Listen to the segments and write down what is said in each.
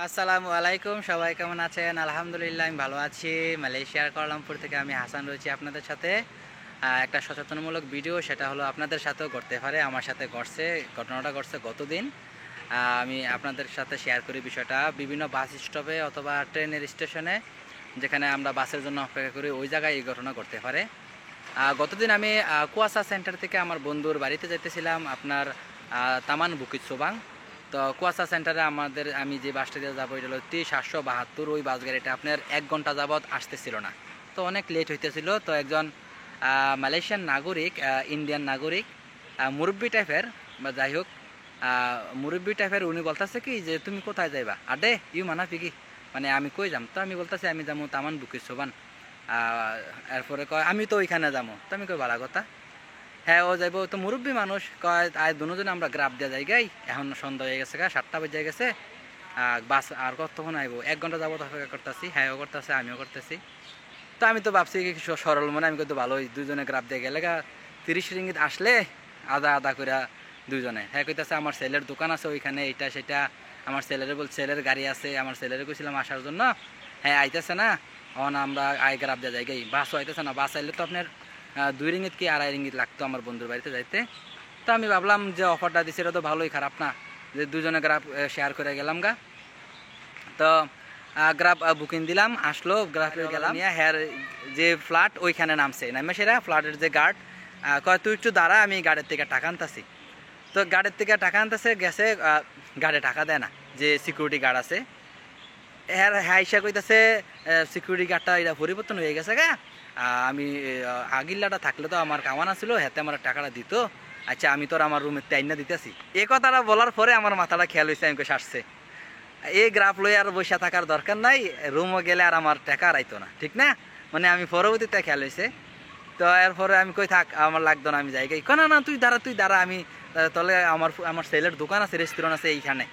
আসসালামু আলাইকুম, সবাই কেমন আছেন? আলহামদুলিল্লাহ আমি ভালো আছি। মালয়েশিয়ার কুয়ালালামপুর থেকে আমি হাসান রয়েছি আপনাদের সাথে। একটা সচেতনমূলক ভিডিও, সেটা হলো আপনাদের সাথেও ঘটতে পারে, আমার সাথে ঘটছে। ঘটনাটা ঘটছে গতদিন। আমি আপনাদের সাথে শেয়ার করি বিষয়টা। বিভিন্ন বাস স্টপে অথবা ট্রেনের স্টেশনে, যেখানে আমরা বাসের জন্য অপেক্ষা করি, ওই জায়গায় এই ঘটনা ঘটতে পারে। গতদিন আমি কুয়াশা সেন্টার থেকে আমার বন্ধুর বাড়িতে যেতেছিলাম, আপনার তামান বুকিত সোবাং। তো কুয়াশা সেন্টারে আমি যে বাসটা দিয়ে যাবো, এটা হলো T772। ওই বাস গাড়িটা আপনার 1 ঘন্টা যাবৎ আসতেছিল না, তো অনেক লেট হইতেছিল। তো একজন মালয়েশিয়ান নাগরিক, ইন্ডিয়ান নাগরিক, মুরব্বি টাইপের, বা যাই হোক, মুরব্বি টাইপের, উনি বলতেছে কি যে তুমি কোথায় যাইবা আডে ইউ মানা ফিকি, মানে আমি কই যাম। তো আমি বলতেছি আমি যাবো তামান বুকিত সোবান। এরপরে কয় আমি তো ওইখানে যাবো। তো আমি কই ভালো কথা, হ্যাঁ ও যাইব। তো মুরব্বী মানুষ কয় আয় দুজনে আমরা গ্রাফ দিয়ে যাই গাই, এখন সন্ধ্যা হয়ে গেছে, 7টা বেজে গেছে। বাস আর কতক্ষণ আইব, 1 ঘন্টা যাবো অপেক্ষা করতেছি। হ্যাঁ ও করতেছে, আমিও করতেছি। তো আমি তো ভাবছি কি সরল মনে, আমি কিন্তু ভালোই দুজনে গ্রাফ দিয়ে গেলে 30 রিঙ্গিত আসলে আধা আধা করে দুজনে। হ্যাঁ কইতাছে আমার ছেলের দোকান আছে ওইখানে, এইটা সেটা। আমার ছেলের গাড়ি আছে, আমার ছেলের কইছিলাম আসার জন্য। হ্যাঁ আইতেছে না, আমরা গ্রাফ দিয়ে যাই গাই, বাসও আইতেছে না। বাস আইলে তো আপনার 2 রিঙ্গিত কি 2.5 রিঙ্গিত লাগতো আমার বন্ধুর বাড়িতে যাইতে। তো আমি ভাবলাম যে অফারটা দিছে এটা তো ভালোই, খারাপ না, যে দুজনে গ্রাফ শেয়ার করে গেলাম গা। তো গ্রাফ বুকিং দিলাম, আসলো, গ্রাফে গেলাম নিয়ে হ্যার যে ফ্ল্যাট ওইখানে নামছে, নামে সেরা ফ্ল্যাটের যে গার্ড কয় তুই একটু দাঁড়া, আমি গাড়ির থেকে টাকা আনতাছি। তো গাড়ির থেকে টাকা আনতেছে গেছে, গাড়ি টাকা দেয় না, যে সিকিউরিটি গার্ড আছে। হ্যাঁ হ্যাঁ ইসা কইতাছে সিকিউরিটি গার্ডটা এটা পরিবর্তন হয়ে গেছে গা। আমি আগিল্লাটা থাকলে তো আমার কামান ছিল, হাতে আমার টাকাটা দিত। আচ্ছা আমি তোর আমার রুমের টাইনা দিতেছি। এই কথাটা বলার পরে আমার মাথাটা খেয়াল হয়েছে, আমি সারছে এই গ্রাফ লই আর বসে থাকার দরকার নাই, রুমও গেলে আর আমার টাকা আর আইতো না, ঠিক না? মানে আমি পরবর্তীতে খেয়াল হয়েছে। তো এরপরে আমি কই থাক আমার লাগতো না, আমি যাই গাই। না না তুই দাঁড়া, আমি তাহলে আমার ছেলের দোকান আছে, রেস্টুরেন্ট আছে এইখানে,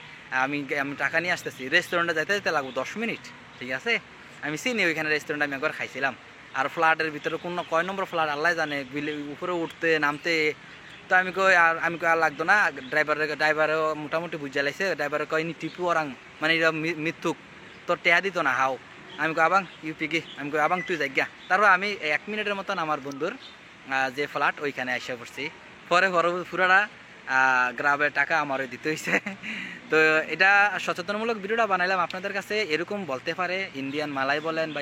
আমি আমি টাকা নিয়ে আসতেছি। রেস্টুরেন্টে যাইতে যেতে লাগবো 10 মিনিট, ঠিক আছে? আমি চিনি ওইখানে রেস্টুরেন্ট, আমি একবার খাইছিলাম। আর ফ্ল্যাটের ভিতরে কোন কয় নম্বর ফ্ল্যাট আল্লাহ জানে, উপরে উঠতে নামতে। তো আমি কই আর লাগতো না। ড্রাইভারও মোটামুটি বুঝা লাইছে। ড্রাইভারে কয় নি টিপু ওরাং, মানে এটা মিথ্যুক, তোর টেয়া দিত না হাও। আমি কই আবাং ইউপিকি, আমি কই আবাং তুই যাইগা। তারপর আমি 1 মিনিটের মতন আমার বন্ধুর যে ফ্ল্যাট ওইখানে এসে পড়ছি। পরে পুরাটা গ্রামের টাকা আমারও দিতে হয়েছে। তো এটা সচেতনমূলক ভিডিওটা বানাইলাম আপনাদের কাছে। এরকম বলতে পারে, ইন্ডিয়ান মালাই বলেন বা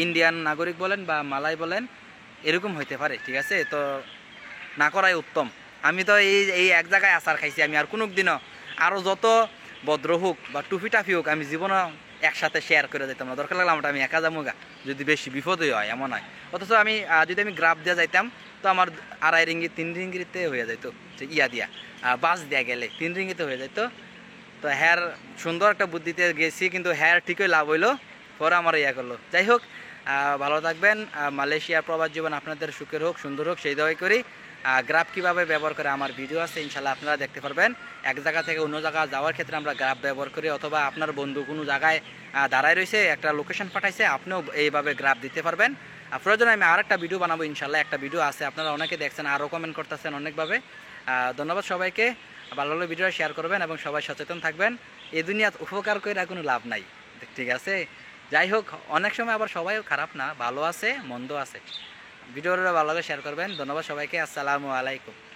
ইন্ডিয়ান নাগরিক বলেন বা মালাই বলেন, এরকম হইতে পারে, ঠিক আছে? তো না করাই উত্তম। আমি তো এই এক জায়গায় আচার খাইছি, আমি আর কোনো দিনও আরও যত ভদ্র হোক বা টুপি টাফি হোক, আমি জীবনে একসাথে শেয়ার করে যেতাম না। দরকার লাগলাম ওটা আমি একা যাবো গা, যদি বেশি বিপদই হয়, এমন হয়। অথচ আমি যদি আমি গ্রাফ দিয়ে যাইতাম, তো আমার 2.5 রিঙ্গিত 3 রিঙ্গিতে হয়ে যেত, যে ইয়া দিয়া বাস দেওয়া গেলে 3 রিঙ্গিতে হয়ে যেত। তো হ্যার সুন্দর একটা বুদ্ধিতে গেছি, কিন্তু হ্যার ঠিকই লাভ হইলো, পরে আমার ইয়া করলো। যাই হোক, ভালো থাকবেন। মালয়েশিয়ার প্রবাস জীবন আপনাদের সুখের হোক, সুন্দর হোক, সেই দাওয়াই করি। গ্রাফ কীভাবে ব্যবহার করে আমার ভিডিও আছে, ইনশাল্লাহ আপনারা দেখতে পারবেন। এক জায়গা থেকে অন্য জায়গায় যাওয়ার ক্ষেত্রে আমরা গ্রাফ ব্যবহার করি, অথবা আপনার বন্ধু কোনো জায়গায় দাঁড়ায় রয়েছে, একটা লোকেশন পাঠাইছে, আপনিও এইভাবে গ্রাফ দিতে পারবেন। প্রয়োজনে আমি আর একটা ভিডিও বানাবো, ইনশাল্লাহ। একটা ভিডিও আছে, আপনারা অনেকে দেখছেন, আরও কমেন্ট করতেছেন অনেকভাবে। ধন্যবাদ সবাইকে। ভালো হলে ভিডিও শেয়ার করবেন এবং সবাই সচেতন থাকবেন। এই দুনিয়াত উপকার করে কোনো লাভ নাই, ঠিক আছে? যাই হোক, অনেক সময় আবার সবাই খারাপ না, ভালো আছে, মন্দ আছে। ভিডিওটা ভালো লাগে শেয়ার করবেন। ধন্যবাদ সবাইকে। আসসালামু আলাইকুম।